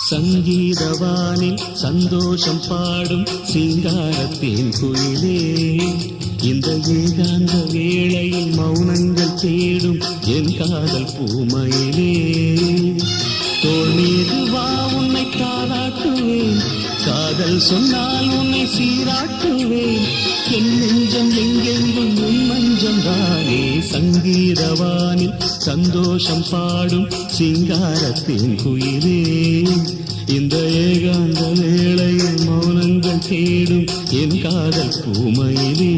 சங்கீதவானில் சந்தோஷம் பாடும் சிங்காரத்தேன் குயிலே, இந்த ஏகாந்த வேளையில் மௌனங்கள் தேடும் என் காதல் பூமயிலே. தோள் மீது வா உன்னை தாளாட்டுவேன், காதல் சொன்னால் உன்னை சீராட்டுவேன். என் நெஞ்சம் எங்கெங்கும் உன் மஞ்சம் தானே. சங்கீதவானில் சந்தோஷம் பாடும் சிங்காரத்தின் குயிலே, இந்த ஏகாந்த வேளையில் மௌனங்கள் தேடும் என் காதல் பூமயிலே.